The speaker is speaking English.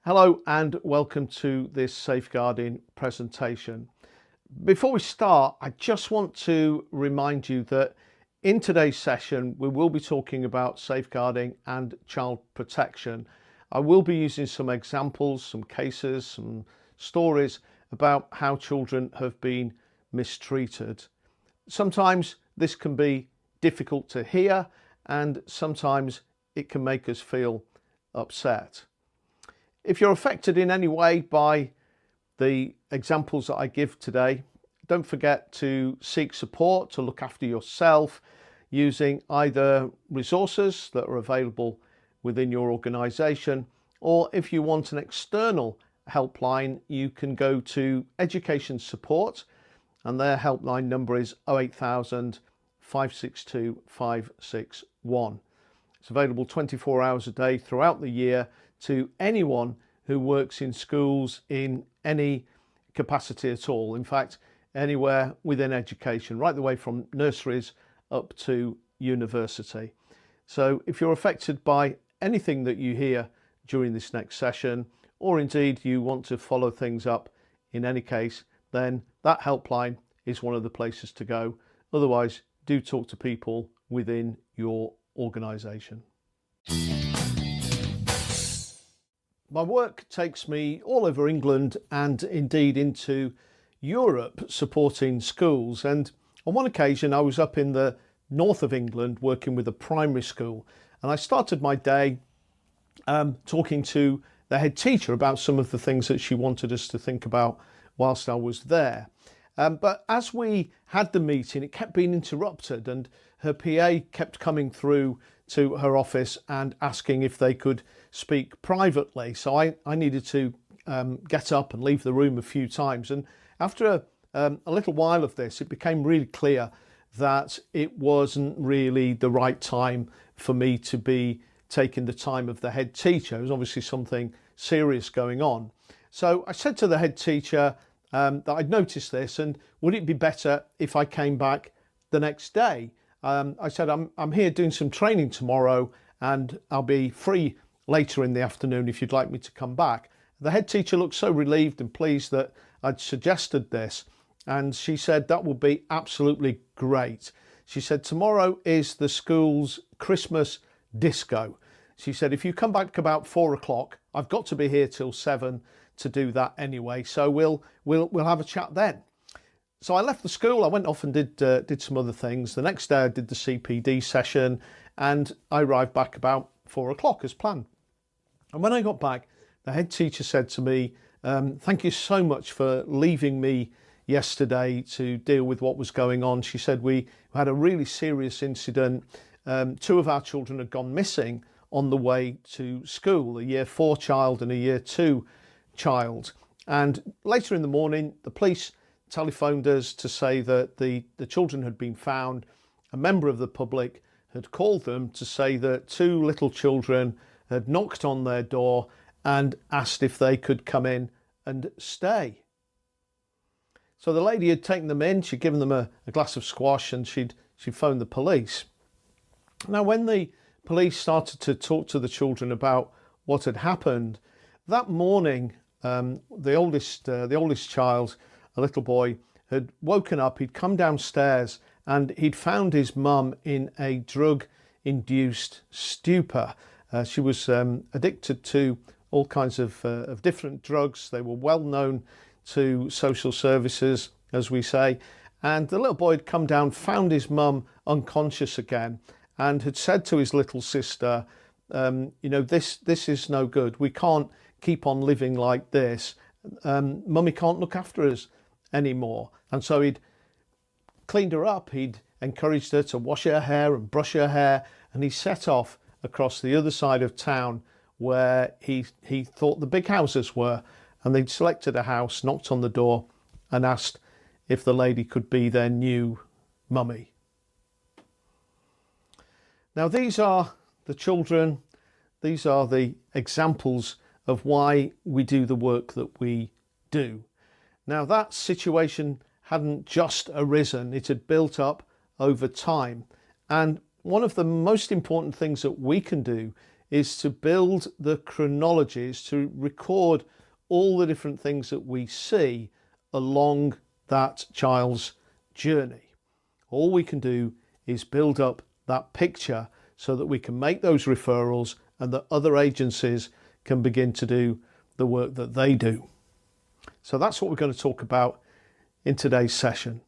Hello and welcome to this safeguarding presentation. Before we start, I just want to remind you that in today's session we will be talking about safeguarding and child protection. I will be using some examples, some cases, some stories about how children have been mistreated. Sometimes this can be difficult to hear and sometimes it can make us feel upset. If you're affected in any way by the examples that I give today, don't forget to seek support to look after yourself using either resources that are available within your organisation, or if you want an external helpline, you can go to Education Support and their helpline number is 08000 562 561. It's available 24 hours a day throughout the year to anyone who works in schools in any capacity at all. In fact, anywhere within education, right the way from nurseries up to university. So if you're affected by anything that you hear during this next session, or indeed you want to follow things up in any case, then that helpline is one of the places to go. Otherwise, do talk to people within your organisation. My work takes me all over England and indeed into Europe supporting schools, and on one occasion I was up in the north of England working with a primary school, and I started my day talking to the head teacher about some of the things that she wanted us to think about whilst I was there. But as we had the meeting, it kept being interrupted and her PA kept coming through to her office and asking if they could speak privately. So I needed to get up and leave the room a few times. And after a little while of this, it became really clear that it wasn't really the right time for me to be taking the time of the head teacher. There was obviously something serious going on. So I said to the head teacher that I'd noticed this, and would it be better if I came back the next day? I said, I'm here doing some training tomorrow and I'll be free later in the afternoon if you'd like me to come back. The head teacher looked so relieved and pleased that I'd suggested this, and she said that would be absolutely great. She said tomorrow is the school's Christmas disco. She said if you come back about 4 o'clock, I've got to be here till 7 to do that anyway, so we'll have a chat then. So I left the school, I went off and did some other things. The next day I did the CPD session and I arrived back about 4 o'clock as planned. And when I got back, the head teacher said to me, thank you so much for leaving me yesterday to deal with what was going on. She said we had a really serious incident. 2 of our children had gone missing on the way to school, a year 4 child and a year 2 child. And later in the morning, the police telephoned us to say that the children had been found. A member of the public had called them to say that 2 little children had knocked on their door and asked if they could come in and stay. So the lady had taken them in, she'd given them a glass of squash and she'd phoned the police. Now when the police started to talk to the children about what had happened, that morning the oldest child, a little boy, had woken up, he'd come downstairs and he'd found his mum in a drug-induced stupor. She was addicted to all kinds of different drugs. They were well known to social services, as we say. And the little boy had come down, found his mum unconscious again, and had said to his little sister, you know, this is no good. We can't keep on living like this. Mummy can't look after us anymore. And so he'd cleaned her up, he'd encouraged her to wash her hair and brush her hair, and he set off across the other side of town where he thought the big houses were, and they'd selected a house, knocked on the door and asked if the lady could be their new mummy. Now these are the children, these are the examples of why we do the work that we do. Now that situation hadn't just arisen, it had built up over time, and one of the most important things that we can do is to build the chronologies to record all the different things that we see along that child's journey. All we can do is build up that picture so that we can make those referrals and that other agencies can begin to do the work that they do. So that's what we're going to talk about in today's session.